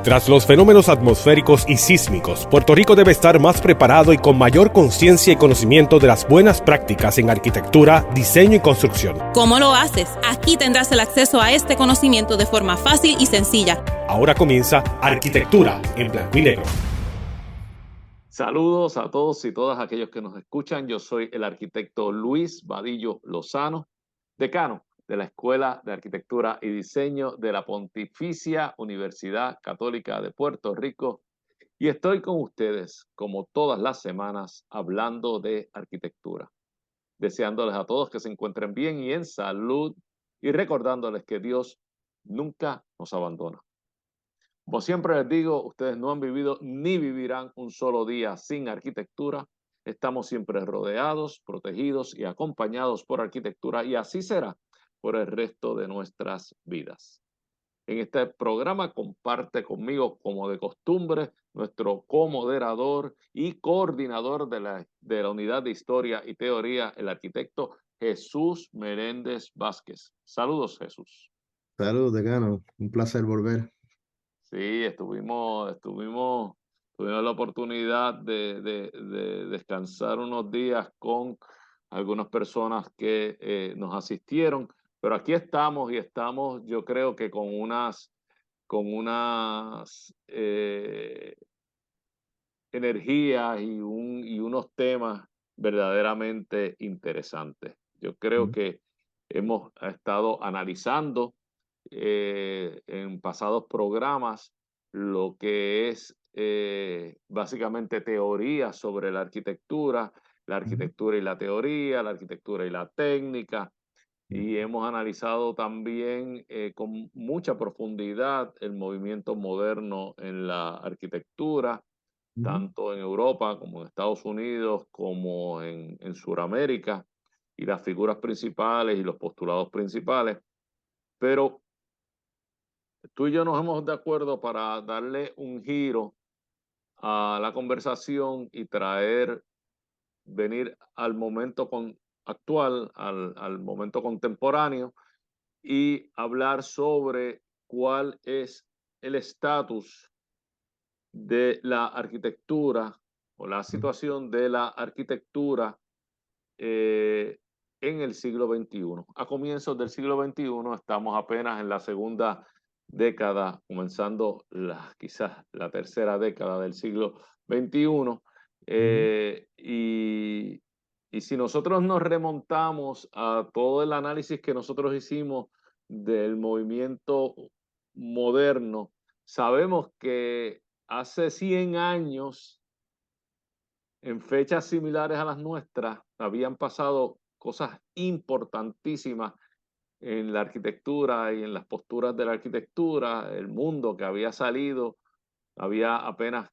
Tras los fenómenos atmosféricos y sísmicos, Puerto Rico debe estar más preparado y con mayor conciencia y conocimiento de las buenas prácticas en arquitectura, diseño y construcción. ¿Cómo lo haces? Aquí tendrás el acceso a este conocimiento de forma fácil y sencilla. Ahora comienza Arquitectura en Blanco y Negro. Saludos a todos y todas aquellos que nos escuchan. Yo soy el arquitecto Luis Vadillo Lozano, decano de la Escuela de Arquitectura y Diseño de la Pontificia Universidad Católica de Puerto Rico, y estoy con ustedes, como todas las semanas, hablando de arquitectura, deseándoles a todos que se encuentren bien y en salud, y recordándoles que Dios nunca nos abandona. Como siempre les digo, ustedes no han vivido ni vivirán un solo día sin arquitectura. Estamos siempre rodeados, protegidos y acompañados por arquitectura, y así será por el resto de nuestras vidas. En este programa comparte conmigo, como de costumbre, nuestro comoderador y coordinador de la Unidad de Historia y Teoría, el arquitecto Jesús Meléndez Vázquez. Saludos, Jesús. Saludos, decano. Un placer volver. Sí, tuvimos la oportunidad de descansar unos días con algunas personas que nos asistieron, pero aquí estamos, y estamos, yo creo que con unas energías y unos temas verdaderamente interesantes. Yo creo que hemos estado analizando en pasados programas lo que es básicamente teoría sobre la arquitectura y la teoría, la arquitectura y la técnica, y hemos analizado también con mucha profundidad el movimiento moderno en la arquitectura, tanto en Europa como en Estados Unidos, como en Sudamérica, y las figuras principales y los postulados principales. Pero tú y yo nos hemos de acuerdo para darle un giro a la conversación y venir al momento actual, al momento contemporáneo, y hablar sobre cuál es el estatus de la arquitectura o la situación de la arquitectura en el siglo XXI. A comienzos del siglo XXI estamos apenas en la segunda década, comenzando quizás la tercera década del siglo XXI. Y si nosotros nos remontamos a todo el análisis que nosotros hicimos del movimiento moderno, sabemos que hace 100 años, en fechas similares a las nuestras, habían pasado cosas importantísimas en la arquitectura y en las posturas de la arquitectura. El mundo que había salido había apenas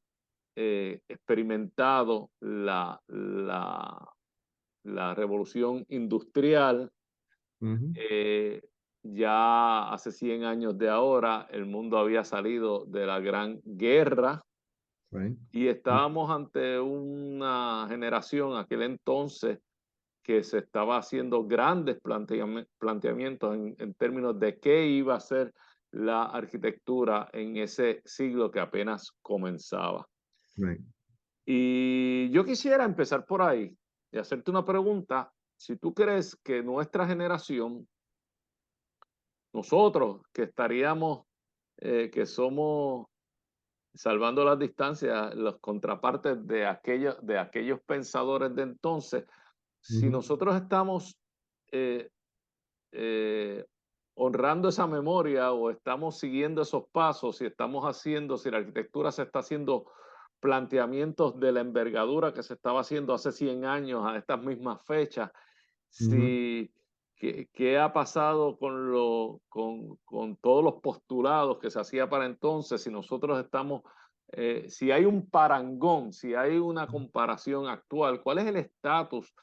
experimentado la revolución industrial. Ya hace 100 años de ahora, el mundo había salido de la Gran Guerra. Y estábamos ante una generación, aquel entonces, que se estaba haciendo grandes planteamientos en términos de qué iba a ser la arquitectura en ese siglo que apenas comenzaba. Y yo quisiera empezar por ahí y hacerte una pregunta. Si tú crees que nuestra generación, nosotros que estaríamos, que somos, salvando las distancias, los contrapartes de aquellos pensadores de entonces, si nosotros estamos honrando esa memoria, o estamos siguiendo esos pasos, si la arquitectura se está haciendo planteamientos de la envergadura que se estaba haciendo hace 100 años a estas mismas fechas, ¿qué ha pasado con todos los postulados que se hacía para entonces? Si nosotros estamos, si hay un parangón, si hay una comparación actual, ¿cuál es el estatus,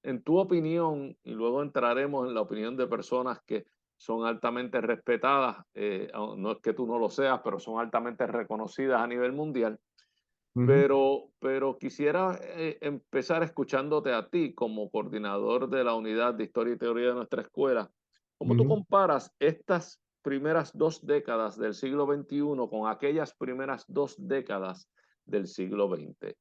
en tu opinión? Y luego entraremos en la opinión de personas que son altamente respetadas, no es que tú no lo seas, pero son altamente reconocidas a nivel mundial. Pero quisiera empezar escuchándote a ti como coordinador de la Unidad de Historia y Teoría de nuestra escuela. ¿Cómo tú comparas estas primeras 2 décadas del siglo XXI con aquellas primeras 2 décadas del siglo XX?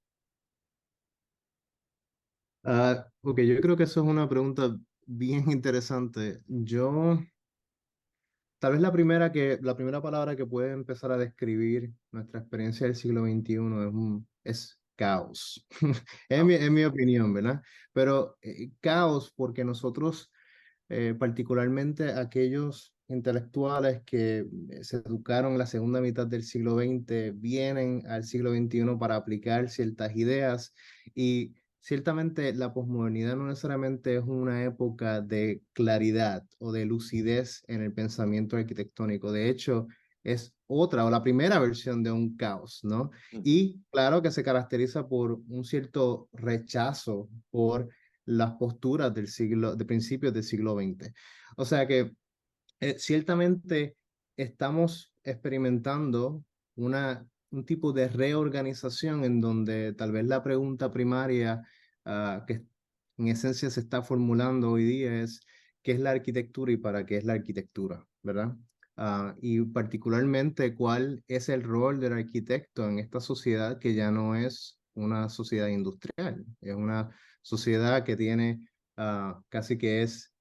Ok, yo creo que eso es una pregunta bien interesante. Tal vez la primera palabra que puede empezar a describir nuestra experiencia del siglo XXI es caos. Ah, En mi opinión, ¿verdad? Pero caos porque nosotros, particularmente aquellos intelectuales que se educaron en la segunda mitad del siglo XX, vienen al siglo XXI para aplicar ciertas ideas y ciertamente la posmodernidad no necesariamente es una época de claridad o de lucidez en el pensamiento arquitectónico. De hecho, es otra o la primera versión de un caos, ¿no? ujú. Y claro que se caracteriza por un cierto rechazo por las posturas de principios del siglo XX. O sea que ciertamente estamos experimentando un tipo de reorganización en donde tal vez la pregunta primaria que en esencia se está formulando hoy día es ¿qué es la arquitectura y para qué es la arquitectura? ¿Verdad? Y particularmente cuál es el rol del arquitecto en esta sociedad que ya no es una sociedad industrial, es una sociedad que tiene casi que es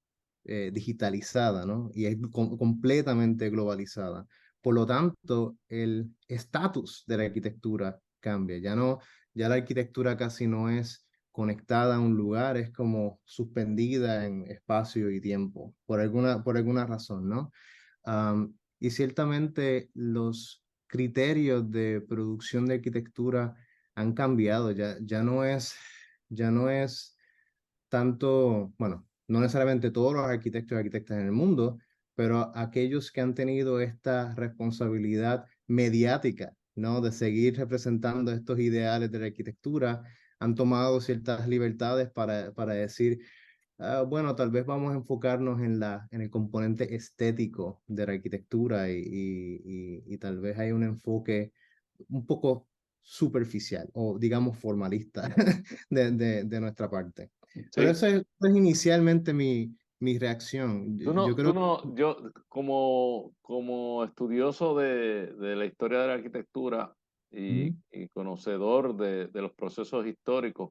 digitalizada, ¿no? Y es completamente globalizada. Por lo tanto, el estatus de la arquitectura cambia. Ya la arquitectura casi no es conectada a un lugar, es como suspendida en espacio y tiempo, por alguna razón, ¿no? Y ciertamente los criterios de producción de arquitectura han cambiado, ya no es tanto, bueno, no necesariamente todos los arquitectos y arquitectas en el mundo, pero aquellos que han tenido esta responsabilidad mediática, ¿no? De seguir representando estos ideales de la arquitectura, han tomado ciertas libertades para decir, bueno, tal vez vamos a enfocarnos en el componente estético de la arquitectura y tal vez hay un enfoque un poco superficial o digamos formalista de nuestra parte. Pero Sí, esa es inicialmente mi reacción. Yo tú creo que no, yo como estudioso de la historia de la arquitectura ujú, y conocedor de los procesos históricos,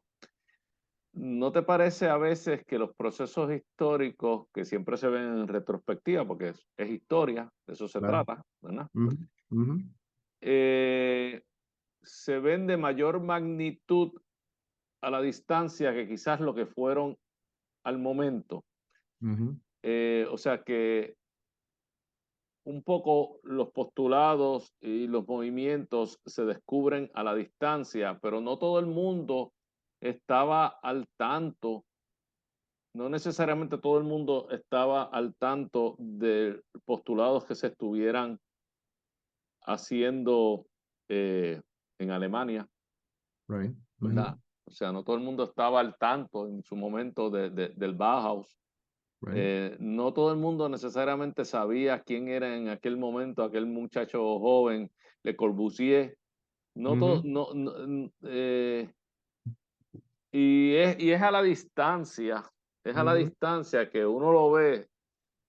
¿no te parece a veces que los procesos históricos que siempre se ven en retrospectiva, porque es historia, de eso se claro, trata, ¿verdad? ujú, ujú, Eh, se ven de mayor magnitud a la distancia que quizás lo que fueron al momento. ujú, O sea que un poco los postulados y los movimientos se descubren a la distancia, pero no todo el mundo estaba al tanto, no necesariamente todo el mundo estaba al tanto de postulados que se estuvieran haciendo en Alemania, right, ujú, ¿verdad? O sea, no todo el mundo estaba al tanto en su momento del Bauhaus. right, No todo el mundo necesariamente sabía quién era en aquel momento aquel muchacho joven, Le Corbusier. No todo, ujú, y es a la distancia, es a la ujú, distancia que uno lo ve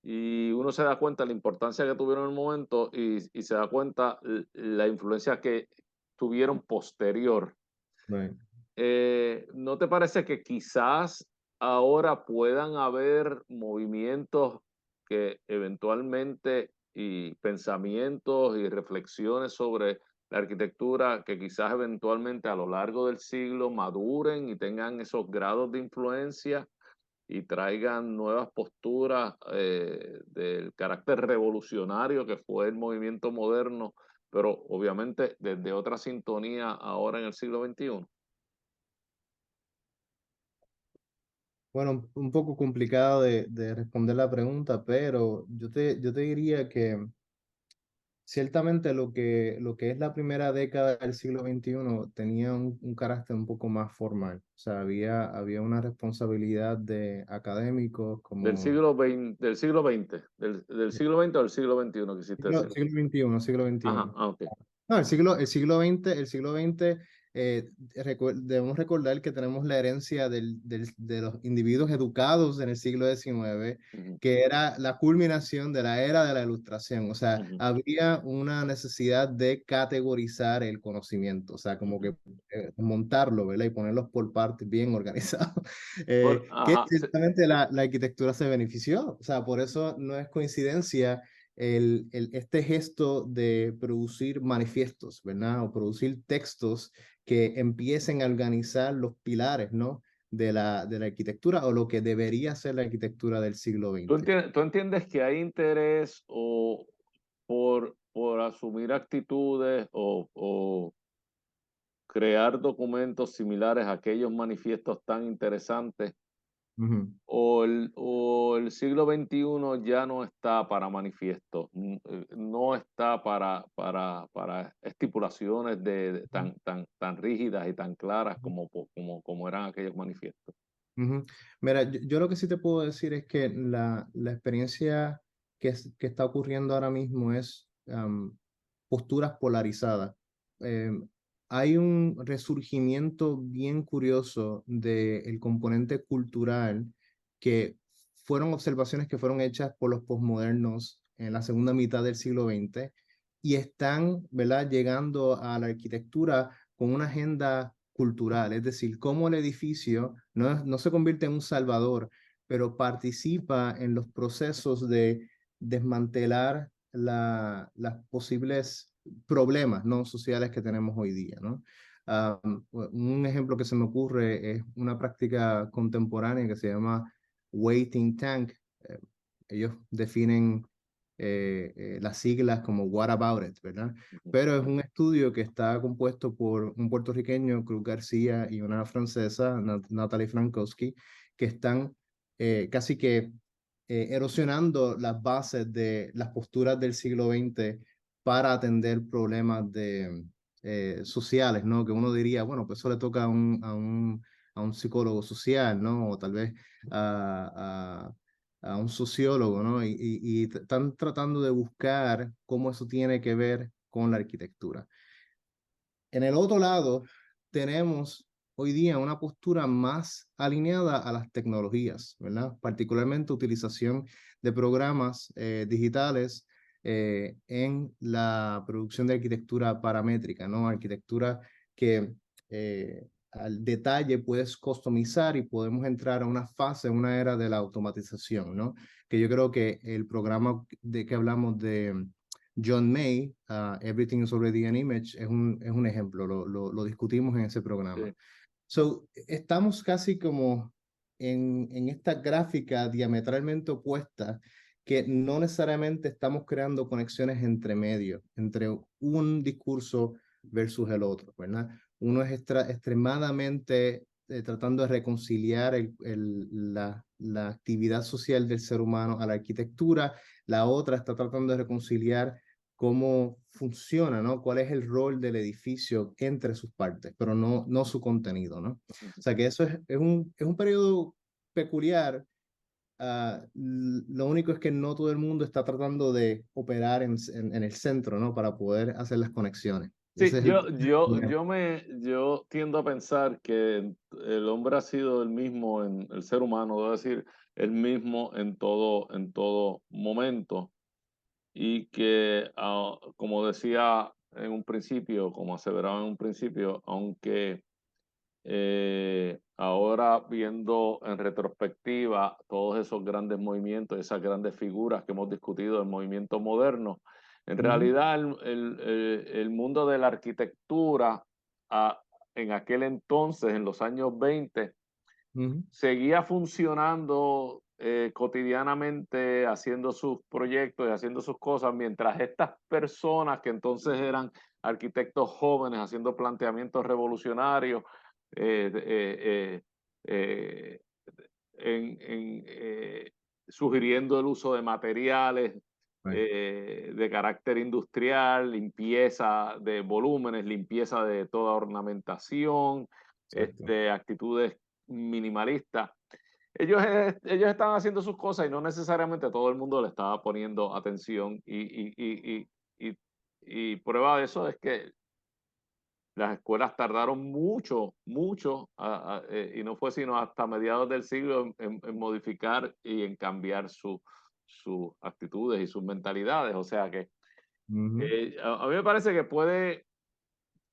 y uno se da cuenta de la importancia que tuvieron en el momento y se da cuenta la influencia que tuvieron posterior. right. ¿No te parece que quizás ahora puedan haber movimientos que eventualmente y pensamientos y reflexiones sobre la arquitectura que quizás eventualmente a lo largo del siglo maduren y tengan esos grados de influencia y traigan nuevas posturas del carácter revolucionario que fue el movimiento moderno, pero obviamente desde otra sintonía ahora en el siglo XXI? Bueno, un poco complicado de responder la pregunta, pero yo te diría que ciertamente lo que es la primera década del siglo XXI tenía un carácter un poco más formal. O sea, había una responsabilidad de académicos Del como siglo XX, del siglo XX o del siglo XXI, quisiste decir. siglo XXI, siglo Ajá, XXI. ah, ok. No, el siglo XX debemos recordar que tenemos la herencia de los individuos educados en el siglo XIX, Ujú, que era la culminación de la era de la Ilustración. O sea, ujú, había una necesidad de categorizar el conocimiento, o sea, como ujú. que montarlo, ¿verdad? Y ponerlos por partes bien organizados. Que Ajá, sí, ciertamente la arquitectura se benefició. O sea, por eso no es coincidencia este gesto de producir manifiestos, ¿verdad? O producir textos que empiecen a organizar los pilares, ¿no? De la arquitectura o lo que debería ser la arquitectura del siglo XX. tú entiendes que hay interés o por asumir actitudes o crear documentos similares a aquellos manifiestos tan interesantes, Ujú. o el siglo XXI ya no está para manifiestos, no está para estipulaciones tan rígidas y tan claras como eran aquellos manifiestos. Ujú. Mira, yo lo que sí te puedo decir es que la experiencia que está ocurriendo ahora mismo es posturas polarizadas. Em, Hay un resurgimiento bien curioso del componente cultural que fueron observaciones que fueron hechas por los posmodernos en la segunda mitad del siglo XX y están, ¿verdad?, llegando a la arquitectura con una agenda cultural, es decir, cómo el edificio no se convierte en un salvador, pero participa en los procesos de desmantelar las posibles problemas no sociales que tenemos hoy día, ¿no? Un ejemplo que se me ocurre es una práctica contemporánea que se llama waiting tank. Eh, Ellos definen las siglas como What About It, ¿verdad? Ujú. Pero es un estudio que está compuesto por un puertorriqueño, Cruz García, y una francesa, Natalie Frankowski, que están casi que erosionando las bases de las posturas del siglo XX para atender problemas sociales, ¿no? Que uno diría, bueno, pues eso le toca a un psicólogo social, ¿no? O tal vez a un sociólogo, ¿no? Y están tratando de buscar cómo eso tiene que ver con la arquitectura. En el otro lado, tenemos hoy día una postura más alineada a las tecnologías, ¿verdad? Particularmente utilización de programas digitales en la producción de arquitectura paramétrica, ¿no? Arquitectura que al detalle puedes customizar y podemos entrar a una fase, una era de la automatización, ¿no? Que yo creo que el programa de que hablamos de John May, Everything is Already an Image, es un ejemplo, lo discutimos en ese programa. Sí. So, estamos casi como en esta gráfica diametralmente opuesta que no necesariamente estamos creando conexiones entre medios, entre un discurso versus el otro, ¿verdad? Uno es extremadamente tratando de reconciliar la actividad social del ser humano a la arquitectura, la otra está tratando de reconciliar cómo funciona, ¿no? ¿Cuál es el rol del edificio entre sus partes, pero no su contenido, ¿no? O sea que eso es un periodo peculiar. Lo único es que no todo el mundo está tratando de operar en el centro, ¿no? Para poder hacer las conexiones. Sí, Ese es el problema. yo tiendo a pensar que el hombre ha sido el mismo, el ser humano, debo decir, el mismo en todo momento. Y que, como decía en un principio, como aseveraba en un principio, aunque ahora viendo en retrospectiva todos esos grandes movimientos, esas grandes figuras que hemos discutido del movimiento moderno, en Ujú, realidad el mundo de la arquitectura ah, en aquel entonces, en los años 20, ujú, seguía funcionando cotidianamente, haciendo sus proyectos y haciendo sus cosas, mientras estas personas que entonces eran arquitectos jóvenes haciendo planteamientos revolucionarios, eh, eh, eh, sugiriendo el uso de materiales right, de carácter industrial, limpieza de volúmenes, limpieza de toda ornamentación, exacto. actitudes minimalistas. Ellos estaban haciendo sus cosas y no necesariamente todo el mundo le estaba poniendo atención y prueba de eso es que las escuelas tardaron mucho, y no fue sino hasta mediados del siglo en modificar y en cambiar sus actitudes y sus mentalidades. O sea que a mí me parece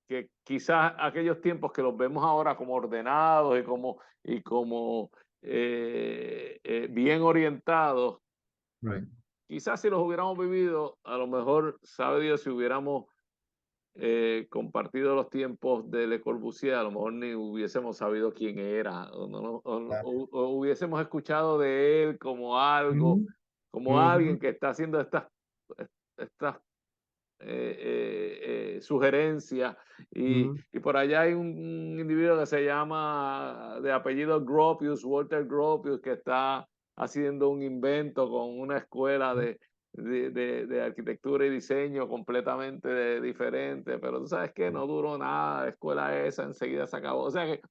que quizás aquellos tiempos que los vemos ahora como ordenados y como bien orientados, Right. quizás si los hubiéramos vivido, a lo mejor, sabe Dios, si hubiéramos compartido los tiempos de Le Corbusier, a lo mejor ni hubiésemos sabido quién era, o hubiésemos escuchado de él Ujú, como ujú, alguien que está haciendo estas sugerencias. ujú, Y por allá hay un individuo que se llama de apellido Gropius, Walter Gropius, que está haciendo un invento con una escuela de arquitectura y diseño completamente diferente, pero tú sabes que no duró nada, la escuela esa enseguida se acabó. O sea que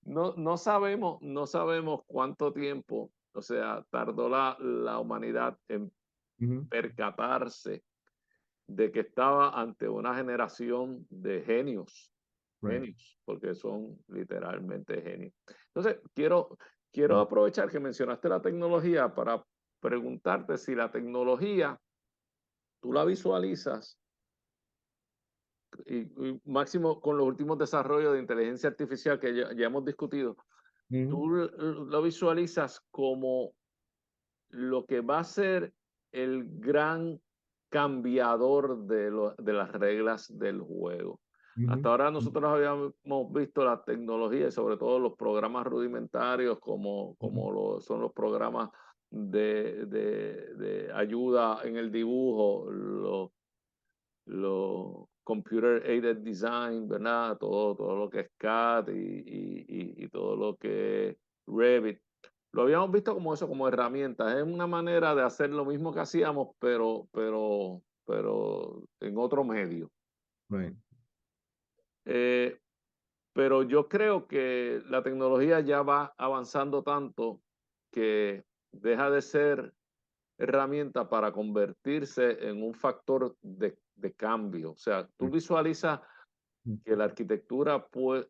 no sabemos cuánto tiempo, o sea, tardó la humanidad en ujú. percatarse de que estaba ante una generación de Right. genios, porque son literalmente genios. Entonces, quiero aprovechar que mencionaste la tecnología para preguntarte si la tecnología tú la visualizas, y máximo con los últimos desarrollos de inteligencia artificial que ya hemos discutido, Ujú, tú lo visualizas como lo que va a ser el gran cambiador de las reglas del juego. ujú, Hasta ahora nosotros habíamos visto la tecnología y sobre todo los programas rudimentarios ujú, son los programas de ayuda en el dibujo, los computer aided design, ¿verdad? Todo lo que es CAD y todo lo que es Revit. Lo habíamos visto como eso, como herramientas. Es una manera de hacer lo mismo que hacíamos, pero en otro medio. right. Eh, pero yo creo que la tecnología ya va avanzando tanto que deja de ser herramienta para convertirse en un factor de cambio. O sea, tú visualizas que la arquitectura, pues,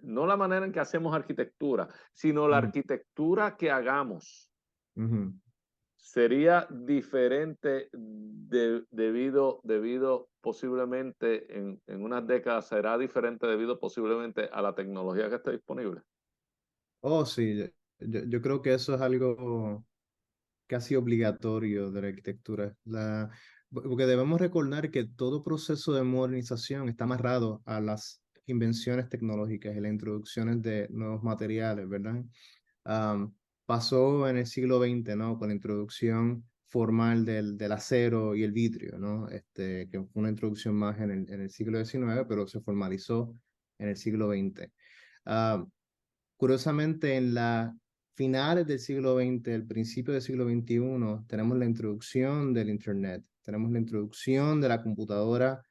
no la manera en que hacemos arquitectura, sino la Ujú, arquitectura que hagamos ujú. sería diferente debido posiblemente en unas décadas, será diferente debido posiblemente a la tecnología que esté disponible. Oh, sí, yo creo que eso es algo casi obligatorio de la arquitectura. Porque debemos recordar que todo proceso de modernización está amarrado a las invenciones tecnológicas y las introducciones de nuevos materiales, ¿verdad? Am, Pasó en el siglo XX, ¿no? Con la introducción formal del acero y el vitrio, ¿no? Que fue una introducción más en el siglo XIX, pero se formalizó en el siglo XX. Curiosamente, en la finales del siglo XX, el principio del siglo XXI, tenemos la introducción del Internet, tenemos la introducción de la computadora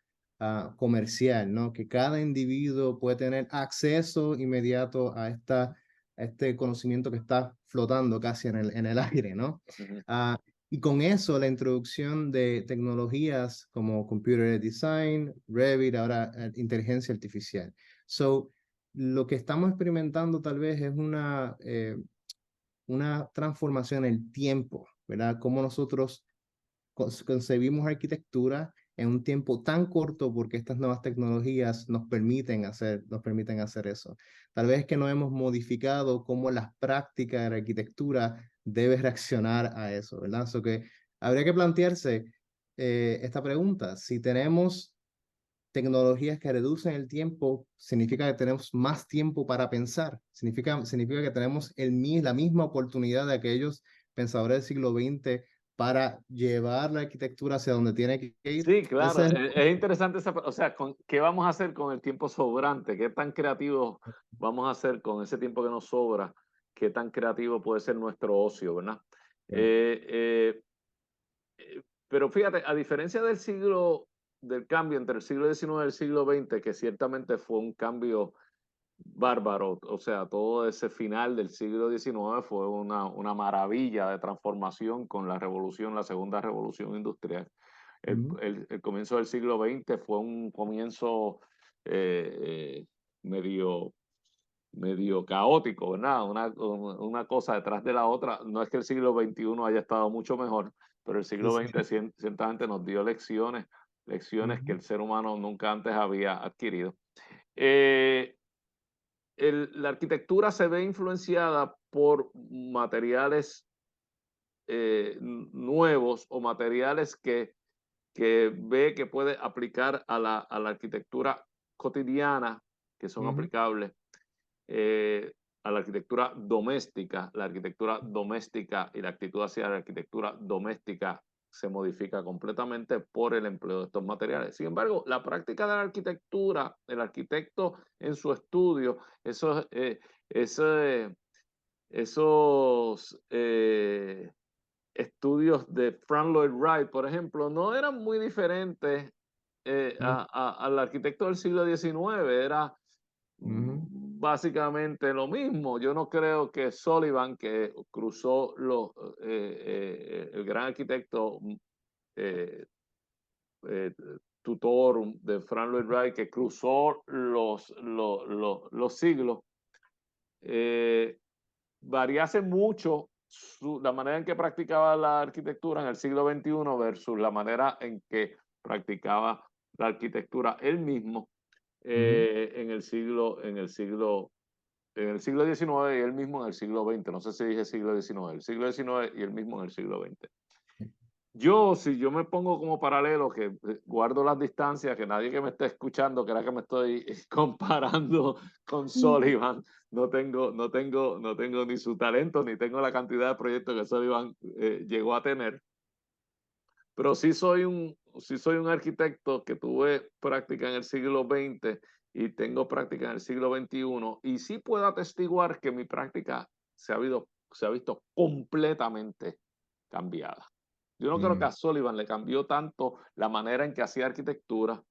comercial, ¿no? Que cada individuo puede tener acceso inmediato a este conocimiento que está flotando casi en el aire, ¿no? Ujú. Ah, y con eso, la introducción de tecnologías como computer design, Revit, ahora inteligencia artificial. So, lo que estamos experimentando tal vez es una transformación en el tiempo, ¿verdad? Cómo nosotros concebimos arquitectura en un tiempo tan corto porque estas nuevas tecnologías nos permiten hacer eso. Tal vez que no hemos modificado cómo las prácticas de la arquitectura deben reaccionar a eso, ¿verdad? So que habría que plantearse esta pregunta. Si tenemos tecnologías que reducen el tiempo, significa que tenemos más tiempo para pensar, significa que tenemos la misma oportunidad de aquellos pensadores del siglo XX para llevar la arquitectura hacia donde tiene que ir. Sí, claro, Esa es, es interesante o sea, ¿qué vamos a hacer con el tiempo sobrante? ¿Qué tan creativos vamos a hacer con ese tiempo que nos sobra? ¿Qué tan creativo puede ser nuestro ocio, verdad? Eh, eh, pero fíjate, a diferencia del cambio entre el siglo XIX y el siglo XX, que ciertamente fue un cambio bárbaro, o sea, todo ese final del siglo XIX fue una maravilla de transformación con la segunda revolución industrial. El, Ujú, el comienzo del siglo XX fue un comienzo medio caótico, ¿verdad? Una cosa detrás de la otra. No es que el siglo XXI haya estado mucho mejor, pero el Sí, siglo sí. XX ciertamente nos dio lecciones que el ser humano nunca antes había adquirido. Eh, la arquitectura se ve influenciada por materiales nuevos o materiales que ve que puede aplicar a la arquitectura cotidiana, que son Ujú. aplicables a la arquitectura doméstica y la actitud hacia la arquitectura doméstica se modifica completamente por el empleo de estos materiales. Sin embargo, la práctica de la arquitectura, el arquitecto en su estudio, eso, esos estudios de Frank Lloyd Wright, por ejemplo, no eran muy diferentes Mm, al arquitecto del siglo XIX. Era ujú. básicamente lo mismo. Yo no creo que Sullivan, que cruzó el gran arquitecto eh, eh, tutor de Frank Lloyd Wright, que cruzó los siglos, eh, variase mucho la manera en que practicaba la arquitectura en el siglo XXI versus la manera en que practicaba la arquitectura él mismo Ujú. en el siglo XIX y él mismo en el siglo XX. No sé si dije siglo XIX, el siglo XIX y él mismo en el siglo XX. Si yo me pongo como paralelo, que guardo las distancias, que nadie que me esté escuchando crea que me estoy comparando con Sullivan, no tengo ni su talento, ni tengo la cantidad de proyectos que Sullivan llegó a tener, pero sí soy un arquitecto que tuve práctica en el siglo XX y tengo práctica en el siglo XXI, y sí puedo atestiguar que mi práctica se ha visto completamente cambiada. Yo no creo que Mm, a Sullivan le cambió tanto la manera en que hacía arquitectura.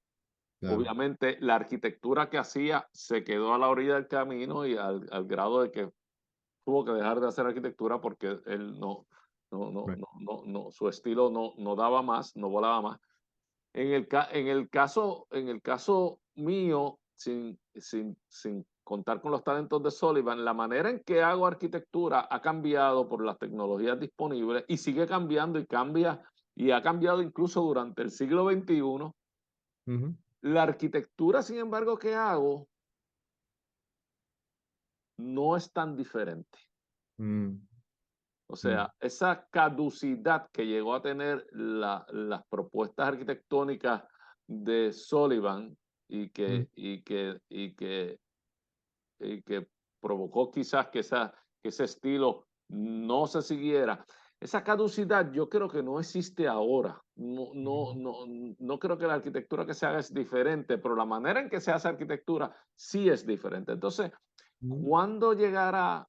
claro. Obviamente, la arquitectura que hacía se quedó a la orilla del camino y al grado de que tuvo que dejar de hacer arquitectura porque él Right. su estilo no daba más, no volaba más. En el caso mío, sin contar con los talentos de Sullivan, la manera en que hago arquitectura ha cambiado por las tecnologías disponibles y sigue cambiando y cambia, y ha cambiado incluso durante el siglo XXI. Ujú. La arquitectura, sin embargo, que hago no es tan diferente. Mm, O mm, sea, esa caducidad que llegó a tener las propuestas arquitectónicas de Sullivan y mm, que, y que, y que, y que provocó quizás que ese estilo no se siguiera. Esa caducidad yo creo que no existe ahora. No creo que la arquitectura que se haga es diferente, pero la manera en que se hace arquitectura sí es diferente. Entonces, mm, ¿cuándo llegará?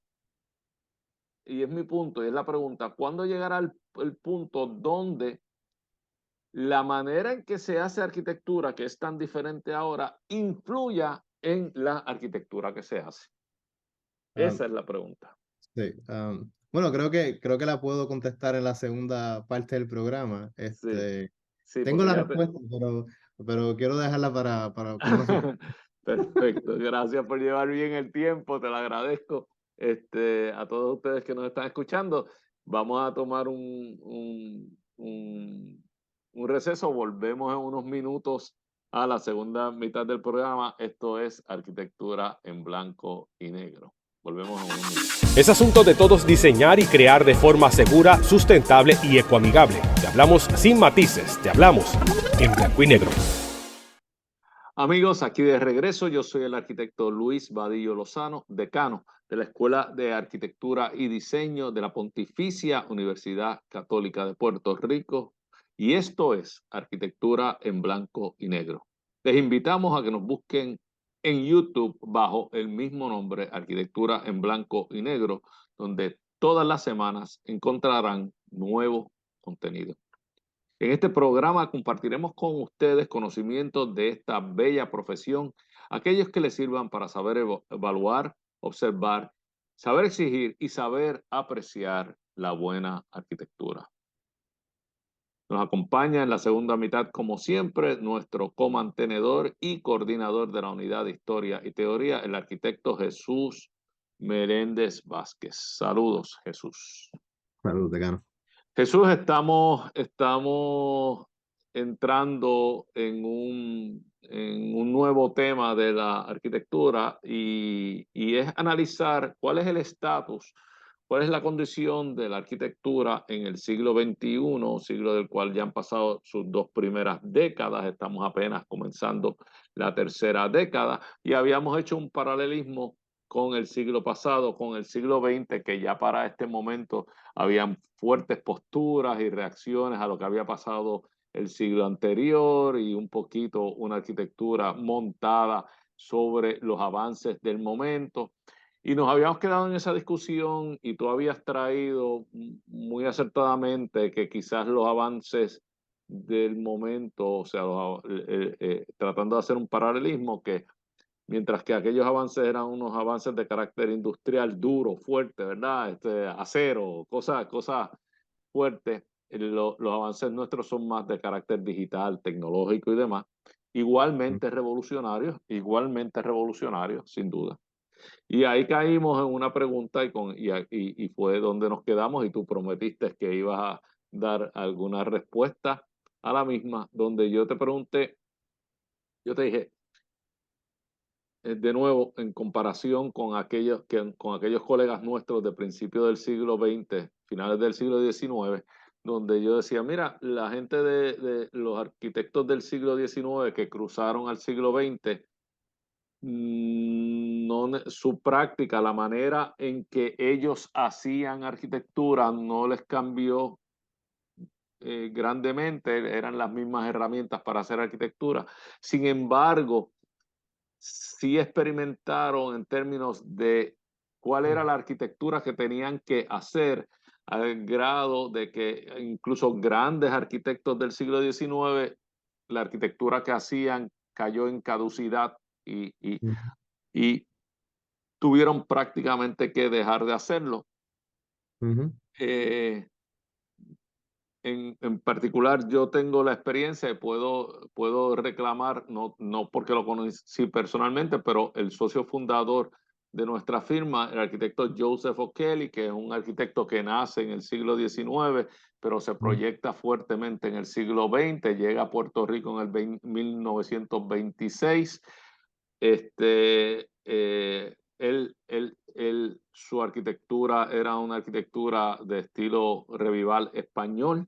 Y es mi punto, y es la pregunta, ¿cuándo llegará el punto donde la manera en que se hace arquitectura, que es tan diferente ahora, influya en la arquitectura que se hace? ah, Esa es la pregunta. sí. Bueno, creo que la puedo contestar en la segunda parte del programa. Sí, sí, Tengo porque la ya te... respuesta, pero quiero dejarla para una segunda. Perfecto, gracias por llevar bien el tiempo, te lo agradezco. A todos ustedes que nos están escuchando, vamos a tomar un receso, volvemos en unos minutos a la segunda mitad del programa. Esto es Arquitectura en Blanco y Negro. Volvemos en unos minutos. Es asunto de todos diseñar y crear de forma segura, sustentable y ecoamigable. Te hablamos sin matices, te hablamos en blanco y negro. Amigos, aquí de regreso, yo soy el arquitecto Luis Vadillo Lozano, decano de la Escuela de Arquitectura y Diseño de la Pontificia Universidad Católica de Puerto Rico, y esto es Arquitectura en Blanco y Negro. Les invitamos a que nos busquen en YouTube bajo el mismo nombre, Arquitectura en Blanco y Negro, donde todas las semanas encontrarán nuevo contenido. En este programa compartiremos con ustedes conocimientos de esta bella profesión, aquellos que les sirvan para saber evaluar, observar, saber exigir y saber apreciar la buena arquitectura. Nos acompaña en la segunda mitad, como siempre, nuestro comantenedor y coordinador de la Unidad de Historia y Teoría, el arquitecto Jesús Meléndez Vázquez. Saludos, Jesús. Saludos, decano. Jesús, estamos entrando en un nuevo tema de la arquitectura y es analizar cuál es el estatus, cuál es la condición de la arquitectura en el siglo XXI, siglo del cual ya han pasado sus 2 primeras décadas, estamos apenas comenzando la tercera década y habíamos hecho un paralelismo con el siglo pasado, con el siglo XX, que ya para este momento habían fuertes posturas y reacciones a lo que había pasado el siglo anterior y un poquito una arquitectura montada sobre los avances del momento. Y nos habíamos quedado en esa discusión y tú habías traído muy acertadamente que quizás los avances del momento, o sea, tratando de hacer un paralelismo, que mientras que aquellos avances eran unos avances de carácter industrial duro, fuerte, ¿verdad? Acero, cosas fuertes. Los avances nuestros son más de carácter digital, tecnológico y demás. Igualmente revolucionarios, sin duda. Y ahí caímos en una pregunta y fue donde nos quedamos y tú prometiste que ibas a dar alguna respuesta a la misma, donde yo te pregunté, yo te dije, de nuevo, en comparación con aquellos colegas nuestros de principios del siglo XX, finales del siglo XIX, donde yo decía, mira, la gente de los arquitectos del siglo XIX que cruzaron al siglo XX, su práctica, la manera en que ellos hacían arquitectura no les cambió grandemente, eran las mismas herramientas para hacer arquitectura. Sin embargo, sí experimentaron en términos de cuál era la arquitectura que tenían que hacer, al grado de que incluso grandes arquitectos del siglo XIX, la arquitectura que hacían cayó en caducidad y tuvieron prácticamente que dejar de hacerlo. Eh, en particular, yo tengo la experiencia y puedo reclamar, no porque lo conocí personalmente, pero el socio fundador de nuestra firma, el arquitecto Joseph O'Kelly, que es un arquitecto que nace en el siglo XIX, pero se proyecta fuertemente en el siglo XX, llega a Puerto Rico en el 1926. Su arquitectura era una arquitectura de estilo revival español.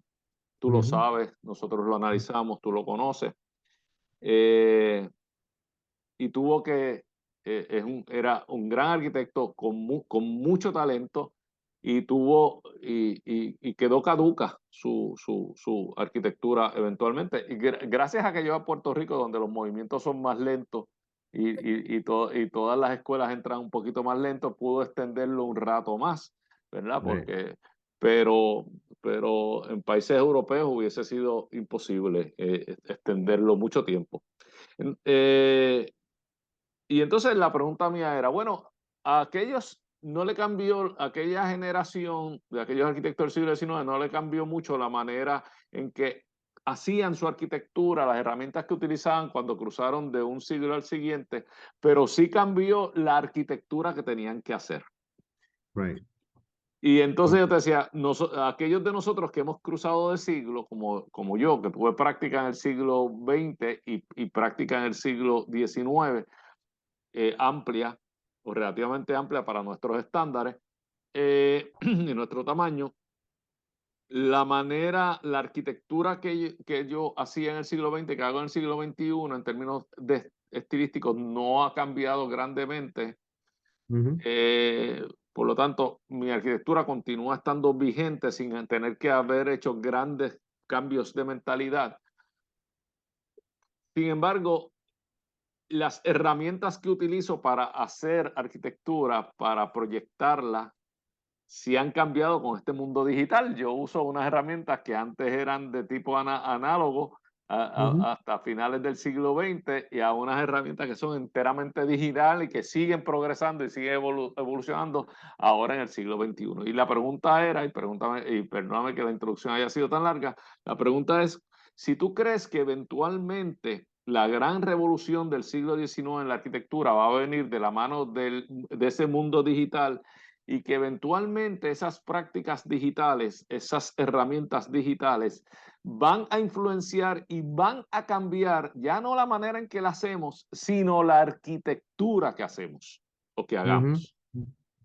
Tú lo sabes, nosotros lo analizamos, tú lo conoces. Y tuvo que, era un gran arquitecto con mucho talento y quedó caduca su arquitectura eventualmente. Y gracias a que llegó a Puerto Rico, donde los movimientos son más lentos y todas las escuelas entran un poquito más lentos, pudo extenderlo un rato más, ¿verdad? Pero en países europeos hubiese sido imposible extenderlo mucho tiempo. Y entonces la pregunta mía era, bueno, a aquellos no le cambió, aquella generación de aquellos arquitectos del siglo XIX no le cambió mucho la manera en que hacían su arquitectura, las herramientas que utilizaban cuando cruzaron de un siglo al siguiente, pero sí cambió la arquitectura que tenían que hacer. Right. Y entonces yo te decía, aquellos de nosotros que hemos cruzado de siglo, como yo, que tuve práctica en el siglo XX y práctica en el siglo XIX, amplia o relativamente amplia para nuestros estándares y nuestro tamaño, la arquitectura que yo hacía en el siglo XX, que hago en el siglo XXI, en términos estilísticos, no ha cambiado grandemente. Por lo tanto, mi arquitectura continúa estando vigente sin tener que haber hecho grandes cambios de mentalidad. Sin embargo, las herramientas que utilizo para hacer arquitectura, para proyectarla, sí han cambiado con este mundo digital. Yo uso unas herramientas que antes eran de tipo análogo, Ujú. hasta finales del siglo XX y a unas herramientas que son enteramente digitales y que siguen progresando y siguen evolucionando ahora en el siglo XXI. Y la pregunta era, y perdóname que la introducción haya sido tan larga, la pregunta es, si tú crees que eventualmente la gran revolución del siglo XIX en la arquitectura va a venir de la mano de ese mundo digital y que eventualmente esas prácticas digitales, esas herramientas digitales, van a influenciar y van a cambiar ya no la manera en que la hacemos, sino la arquitectura que hacemos o que Ujú. hagamos.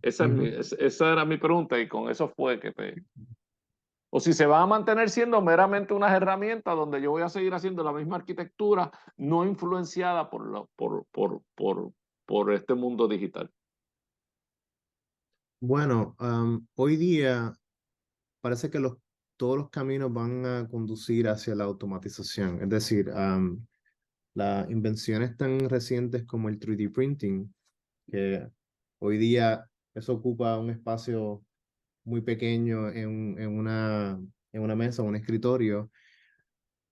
Esa, Ujú. esa era mi pregunta y con eso fue que te... O si se van a mantener siendo meramente unas herramientas donde yo voy a seguir haciendo la misma arquitectura, no influenciada por este mundo digital. Bueno, hoy día parece que todos los caminos van a conducir hacia la automatización. Es decir, las invenciones tan recientes como el 3D printing, que hoy día eso ocupa un espacio muy pequeño en una mesa, un escritorio.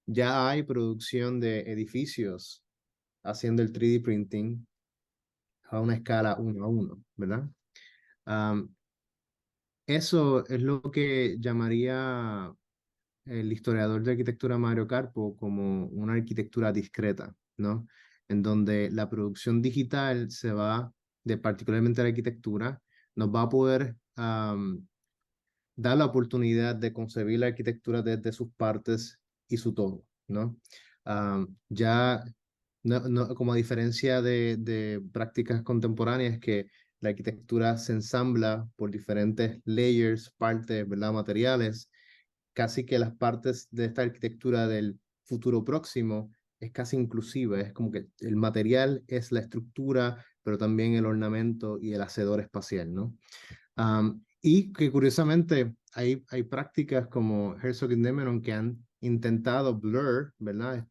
Ya hay producción de edificios haciendo el 3D printing a una escala 1 a 1, ¿verdad? Am, Eso es lo que llamaría el historiador de arquitectura Mario Carpo como una arquitectura discreta, ¿no? En donde la producción digital se va, de particularmente la arquitectura, nos va a poder da la oportunidad de concebir la arquitectura desde sus partes y su todo, ¿no? Ya, como a diferencia de prácticas contemporáneas que la arquitectura se ensambla por diferentes layers, partes, ¿verdad? Materiales, casi que las partes de esta arquitectura del futuro próximo es casi inclusiva, es como que el material es la estructura, pero también el ornamento y el hacedor espacial, ¿no? Y que curiosamente hay prácticas como Herzog y Demeron que han intentado blur, ¿verdad?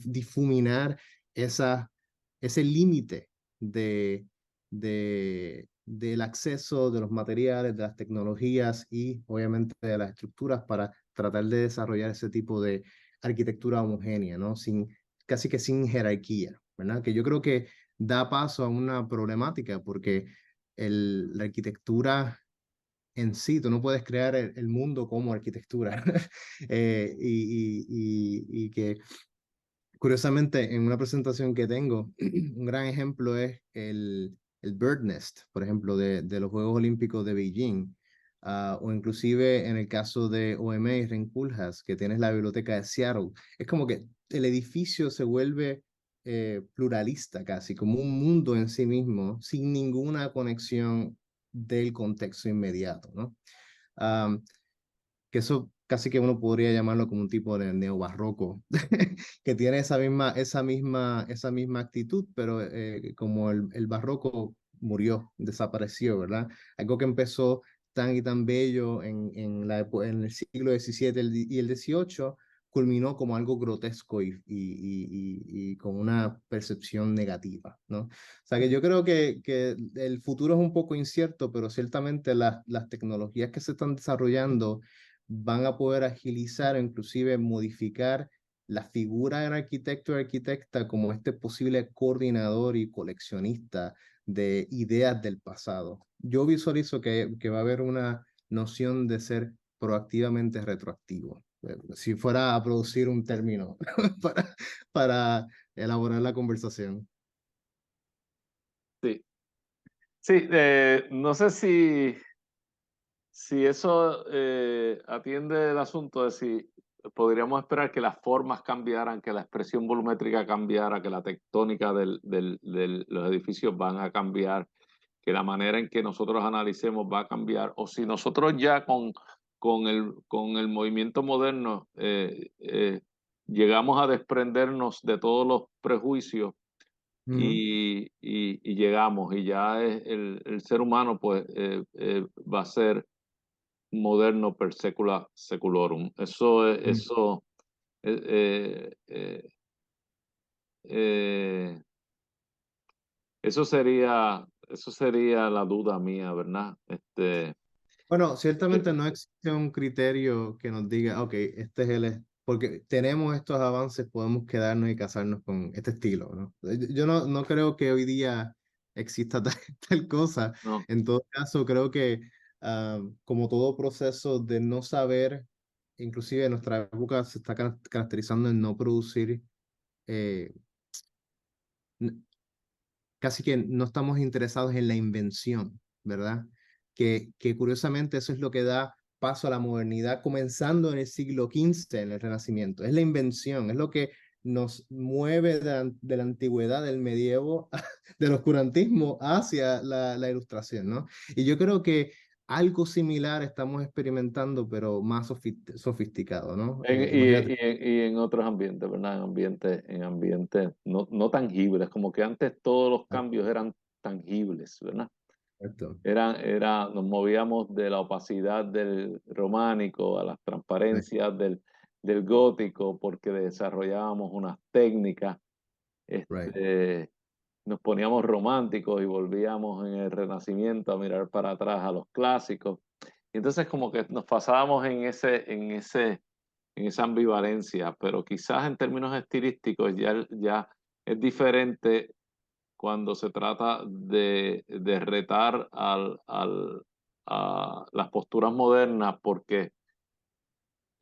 Difuminar ese límite de, del acceso de los materiales, de las tecnologías y obviamente de las estructuras para tratar de desarrollar ese tipo de arquitectura homogénea, ¿no? Casi que sin jerarquía, ¿verdad? Que yo creo que da paso a una problemática porque la arquitectura en sí, tú no puedes crear el mundo como arquitectura. Y que curiosamente en una presentación que tengo, un gran ejemplo es el Bird Nest, por ejemplo, de los Juegos Olímpicos de Beijing. O inclusive en el caso de OMA y Ren-Kulhas, que tienes la biblioteca de Seattle. Es como que el edificio se vuelve pluralista casi, como un mundo en sí mismo, sin ninguna conexión del contexto inmediato, ¿no? Am, que eso casi que uno podría llamarlo como un tipo de neobarroco, que tiene esa misma actitud, pero como el barroco murió, desapareció, ¿verdad? Algo que empezó tan y tan bello en el siglo XVII y el XVIII, culminó como algo grotesco y con una percepción negativa, ¿no? O sea que yo creo que el futuro es un poco incierto, pero ciertamente las tecnologías que se están desarrollando van a poder agilizar o inclusive modificar la figura del arquitecto o arquitecta como este posible coordinador y coleccionista de ideas del pasado. Yo visualizo que va a haber una noción de ser proactivamente retroactivo, si fuera a producir un término para elaborar la conversación. Sí, sí, no sé si eso atiende el asunto de si podríamos esperar que las formas cambiaran, que la expresión volumétrica cambiara, que la tectónica de los edificios van a cambiar, que la manera en que nosotros analicemos va a cambiar, o si nosotros ya con el movimiento moderno llegamos a desprendernos de todos los prejuicios Ujú. y llegamos, y ya el ser humano pues va a ser moderno per secula seculorum. Eso, eh, eh, eh, eso sería la duda mía, ¿verdad? Bueno, ciertamente Eh, no existe un criterio que nos diga, ok, este es porque tenemos estos avances, podemos quedarnos y casarnos con este estilo, ¿no? Yo no creo que hoy día exista tal cosa. No, En todo caso, creo que como todo proceso de no saber, inclusive en nuestra época se está caracterizando en no producir, eh, n- casi que no estamos interesados en la invención, ¿verdad? Que curiosamente eso es lo que da paso a la modernidad, comenzando en el siglo XV, en el Renacimiento. Es la invención, es lo que nos mueve de la antigüedad, del medievo, del oscurantismo hacia la ilustración, ¿no? Y yo creo que algo similar estamos experimentando, pero más sofisticado, ¿no? Imagínate. y en otros ambientes, ¿verdad? En ambientes no tangibles, como que antes todos los cambios eran tangibles, ¿verdad? Exacto. Nos movíamos de la opacidad del románico a las Right. transparencias del gótico, porque desarrollábamos unas técnicas, Right. este, nos poníamos románticos y volvíamos en el Renacimiento a mirar para atrás a los clásicos. Y entonces como que nos pasábamos en esa ambivalencia, pero quizás en términos estilísticos ya es diferente cuando se trata de retar a las posturas modernas, porque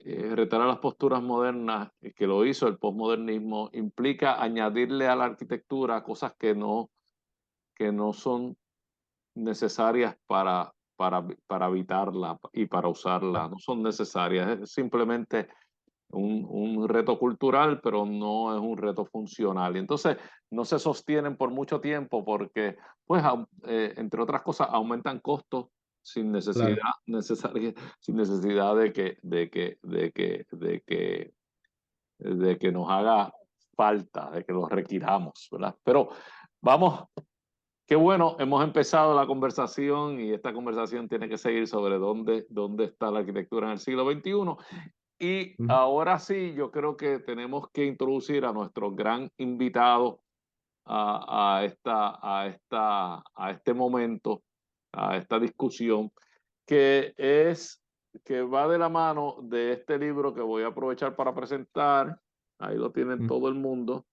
retar a las posturas modernas, que lo hizo el posmodernismo, implica añadirle a la arquitectura cosas que no son necesarias para habitarla y para usarla, no son necesarias, es simplemente un reto cultural, pero no es un reto funcional. Y entonces no se sostienen por mucho tiempo porque, pues, entre otras cosas, aumentan costos sin necesidad Claro. necesaria, sin necesidad de que nos haga falta, de que los requiramos, ¿verdad? Pero vamos, qué bueno, hemos empezado la conversación y esta conversación tiene que seguir sobre dónde está la arquitectura en el siglo XXI. Y Ujú. ahora sí, yo creo que tenemos que introducir a nuestro gran invitado a este momento, a esta discusión, que que va de la mano de este libro que voy a aprovechar para presentar. Ahí lo tienen Ujú. todo el mundo.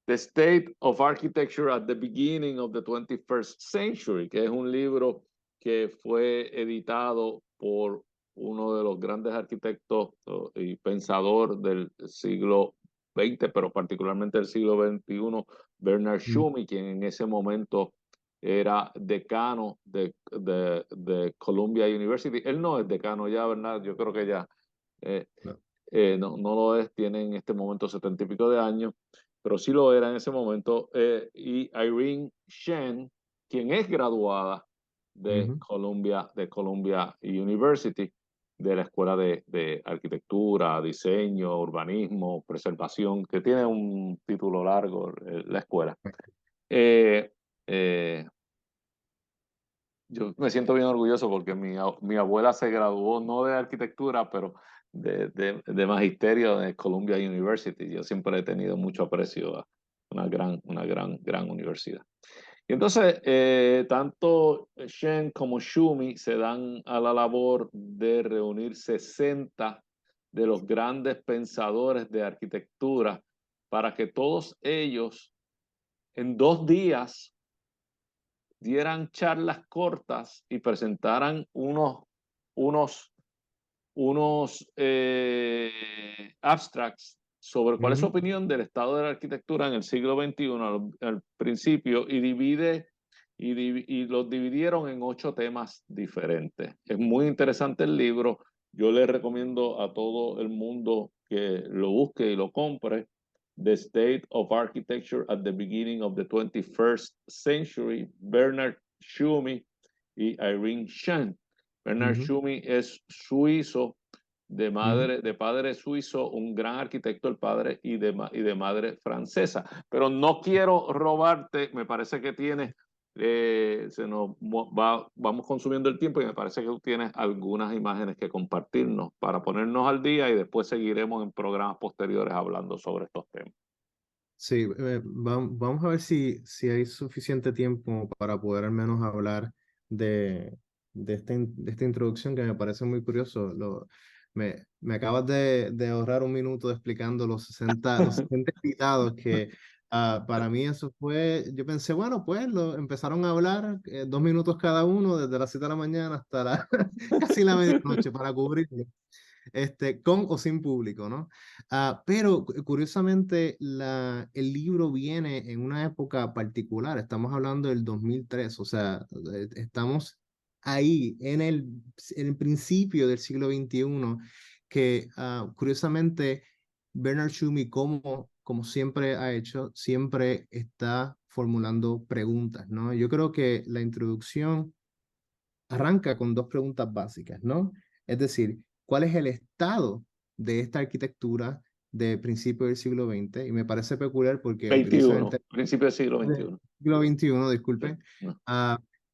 The State of Architecture at the Beginning of the 21st Century, que es un libro que fue editado por uno de los grandes arquitectos y pensador del siglo XX, pero particularmente del siglo XXI, Bernard Ujú. Tschumi, quien en ese momento era decano de Columbia University. Él no es decano ya, ¿verdad? Yo creo que ya eh, No. no lo es, tiene en este momento 70 y pico de años, pero sí lo era en ese momento. Y Irene Shen, quien es graduada Ujú. De Columbia University, de la Escuela de Arquitectura, Diseño, Urbanismo, Preservación, que tiene un título largo, la escuela. Eh, eh, yo me siento bien orgulloso porque mi abuela se graduó no de arquitectura, pero de magisterio de Columbia University. Yo siempre he tenido mucho aprecio a gran universidad. Y entonces, tanto Shen como Shumi se dan a la labor de reunir 60 de los grandes pensadores de arquitectura para que todos ellos en 2 días dieran charlas cortas y presentaran unos, unos abstracts sobre cuál es su Ujú. opinión del estado de la arquitectura en el siglo XXI al principio y los dividieron en 8 temas diferentes. Es muy interesante el libro. Yo le recomiendo a todo el mundo que lo busque y lo compre. The State of Architecture at the Beginning of the 21st Century, Bernard Tschumi y Irene Shen. Bernard Ujú. Tschumi es suizo, Ujú. de padre suizo, un gran arquitecto, el padre, y de madre francesa. Pero no quiero robarte, me parece que tienes, vamos consumiendo el tiempo y me parece que tú tienes algunas imágenes que compartirnos para ponernos al día y después seguiremos en programas posteriores hablando sobre estos temas. Sí, vamos a ver si hay suficiente tiempo para poder al menos hablar de esta introducción que me parece muy curioso. me acabas de ahorrar un minuto explicando los 60 invitados que para mí eso fue, yo pensé, bueno, pues empezaron a hablar 2 minutos cada uno desde las 7 de la mañana hasta casi la medianoche para cubrirlo, con o sin público, ¿no? Pero curiosamente el libro viene en una época particular, estamos hablando del 2003, o sea, estamos ahí en el principio del siglo XXI, que curiosamente Bernard Tschumi, como siempre ha hecho, siempre está formulando preguntas, ¿no? Yo creo que la introducción arranca con dos preguntas básicas, ¿no? Es decir, ¿cuál es el estado de esta arquitectura de principios del siglo XX? Y me parece peculiar porque utiliza el 21, principio del siglo del XXI. siglo XXI, Sí, disculpen, no.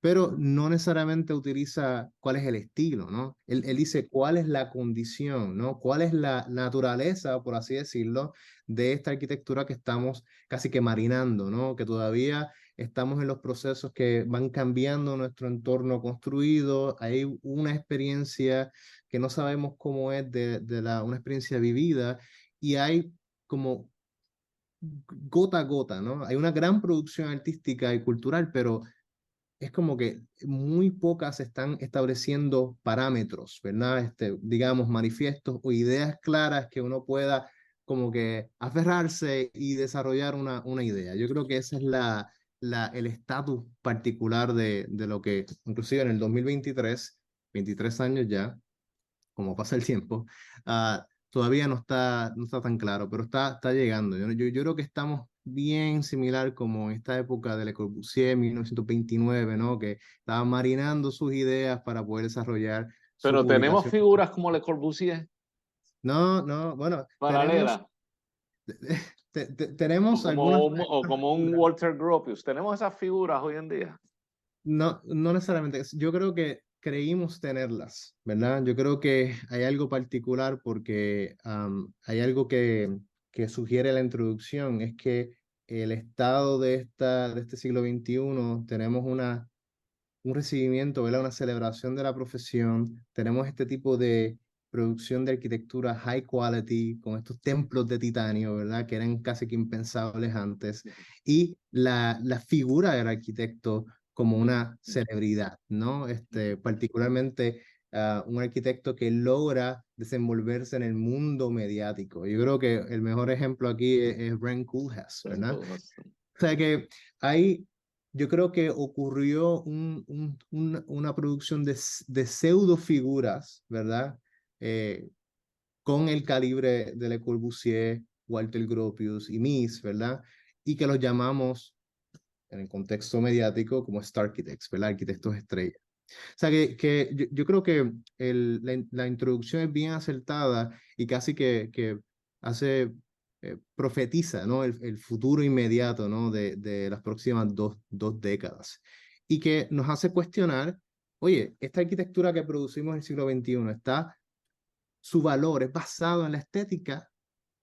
pero no necesariamente utiliza cuál es el estilo, ¿no? Él dice cuál es la condición, ¿no? Cuál es la naturaleza, por así decirlo, de esta arquitectura que estamos casi que marinando, ¿no? Que todavía estamos en los procesos que van cambiando nuestro entorno construido, hay una experiencia que no sabemos cómo es una experiencia vivida y hay como gota a gota, ¿no? Hay una gran producción artística y cultural, pero es como que muy pocas están estableciendo parámetros, ¿verdad? Digamos, manifiestos o ideas claras que uno pueda como que aferrarse y desarrollar una idea. Yo creo que ese es el estatus particular de lo que, inclusive en el 2023, 23 años ya, como pasa el tiempo, todavía no está tan claro, pero está llegando. Yo creo que estamos bien similar como en esta época de Le Corbusier, 1929, ¿no? Que estaba marinando sus ideas para poder desarrollar su Pero tenemos publicación. figuras como Le Corbusier, No, no, bueno, paralelas, tenemos algunas, o como un Walter Gropius. ¿Tenemos esas figuras hoy en día? no necesariamente. Yo creo que creímos tenerlas, ¿verdad? Yo creo que hay algo particular porque hay algo que sugiere la introducción, es que el estado de este siglo XXI tenemos un recibimiento, ¿verdad? Una celebración de la profesión, tenemos este tipo de producción de arquitectura high quality, con estos templos de titanio, ¿verdad? Que eran casi que impensables antes, y la figura del arquitecto como una celebridad, ¿no? Particularmente un arquitecto que logra desenvolverse en el mundo mediático. Yo creo que el mejor ejemplo aquí es Rem Koolhaas, ¿verdad? O sea que hay, yo creo que ocurrió una producción de pseudo figuras, ¿verdad? Eh, con el calibre de Le Corbusier, Walter Gropius y Mies, ¿verdad? Y que los llamamos en el contexto mediático como star architects, ¿verdad? Arquitectos estrella. O sea que yo creo que la introducción es bien acertada y casi que hace, profetiza, ¿no? El futuro inmediato, ¿no? De las próximas dos décadas. Y que nos hace cuestionar, oye, esta arquitectura que producimos en el siglo XXI su valor es basado en la estética.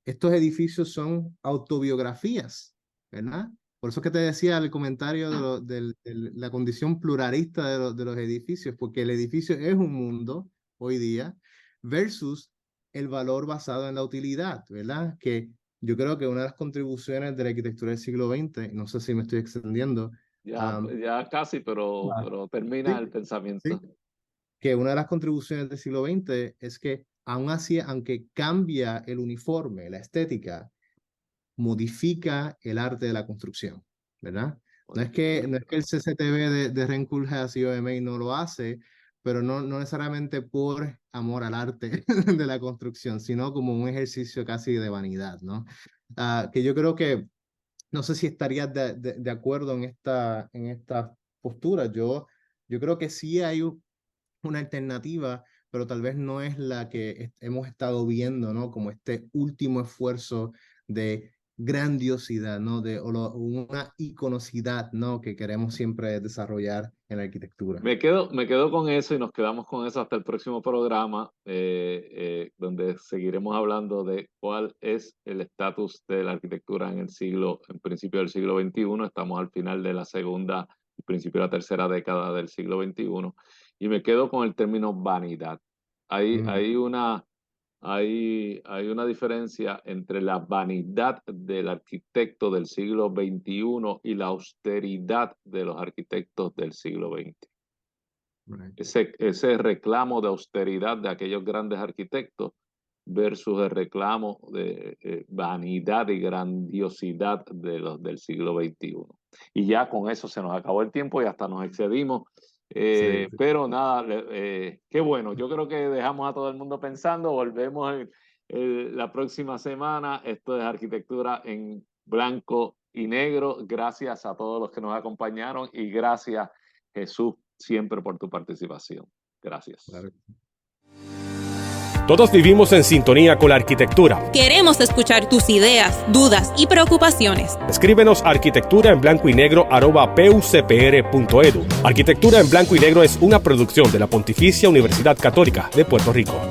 Estos edificios son autobiografías, ¿verdad? Por eso que te decía el comentario de la condición pluralista de los edificios, porque el edificio es un mundo hoy día versus el valor basado en la utilidad, ¿verdad? Que yo creo que una de las contribuciones de la arquitectura del siglo XX, no sé si me estoy extendiendo, Ya casi, pero termina sí, el pensamiento. sí, que una de las contribuciones del siglo XX es que aún así, aunque cambia el uniforme, la estética, modifica el arte de la construcción, ¿verdad? No es que el CCTV de Rem Koolhaas y OMA no lo hace, pero no necesariamente por amor al arte de la construcción, sino como un ejercicio casi de vanidad, ¿no? Que yo creo que, no sé si estarías de acuerdo en esta postura. Yo creo que sí hay una alternativa, pero tal vez no es la que hemos estado viendo, ¿no? Como este último esfuerzo de grandiosidad, ¿no? Una iconocidad, ¿no? Que queremos siempre desarrollar en la arquitectura. Me quedo con eso y nos quedamos con eso hasta el próximo programa, donde seguiremos hablando de cuál es el estatus de la arquitectura en principio del siglo XXI. Estamos al final de la segunda, principio de la tercera década del siglo XXI. Y me quedo con el término vanidad. Hay Mm. hay una diferencia entre la vanidad del arquitecto del siglo XXI y la austeridad de los arquitectos del siglo XX. Right. Ese reclamo de austeridad de aquellos grandes arquitectos versus el reclamo de vanidad y grandiosidad de los del siglo XXI. Y ya con eso se nos acabó el tiempo y hasta nos excedimos. Sí. Pero nada, qué bueno. Yo creo que dejamos a todo el mundo pensando. Volvemos la próxima semana. Esto es Arquitectura en Blanco y Negro. Gracias a todos los que nos acompañaron y gracias, Jesús, siempre por tu participación. Gracias. Claro. Todos vivimos en sintonía con la arquitectura. Queremos escuchar tus ideas, dudas y preocupaciones. Escríbenos a arquitecturaenblancoynegro@pucpr.edu. Arquitectura en Blanco y Negro es una producción de la Pontificia Universidad Católica de Puerto Rico.